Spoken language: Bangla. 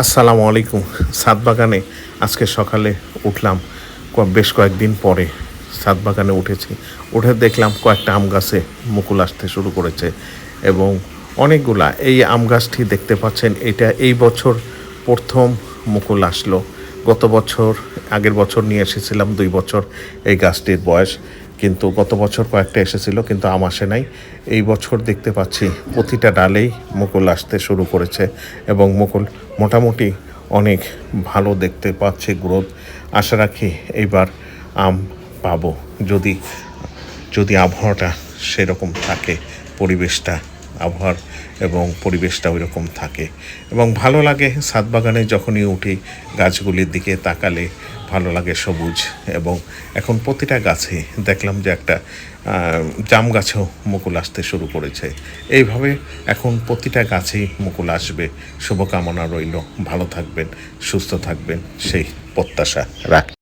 আসসালামু আলাইকুম। ছাদ বাগানে আজকে সকালে উঠলাম, বেশ কয়েকদিন পরে ছাদ বাগানে উঠেছি। উঠে দেখলাম কয়েকটা আম গাছে মুকুল আসতে শুরু করেছে এবং অনেকগুলা। এই আম গাছটি দেখতে পাচ্ছেন, এটা এই বছর প্রথম মুকুল আসলো। গত বছর, আগের বছর নিয়ে এসেছিলাম, 2 বছর এই গাছটির বয়স, কিন্তু গত বছর কয়েকটা এসেছিল কিন্তু আম আসে নাই। এই বছর দেখতে পাচ্ছি প্রতিটা ডালেই মুকুল আসতে শুরু করেছে এবং মুকুল মোটামুটি অনেক ভালো দেখতে পাচ্ছি গ্রোথ। আশা রাখি এইবার আম পাবো, যদি যদি আবহাওয়াটা সেরকম থাকে, পরিবেশটা, আবহাওয়ার এবং পরিবেশটা ওই রকম থাকে এবং ভালো লাগে। ছাদ বাগানে যখনই উঠি গাছগুলির দিকে তাকালে ভালো লাগে, সবুজ। এবং এখন প্রতিটা গাছে দেখলাম যে একটা জাম গাছেও মুকুল আসতে শুরু করেছে। এইভাবে এখন প্রতিটা গাছেই মুকুল আসবে। শুভকামনা রইল। ভালো থাকবেন, সুস্থ থাকবেন, সেই প্রত্যাশা রাখি।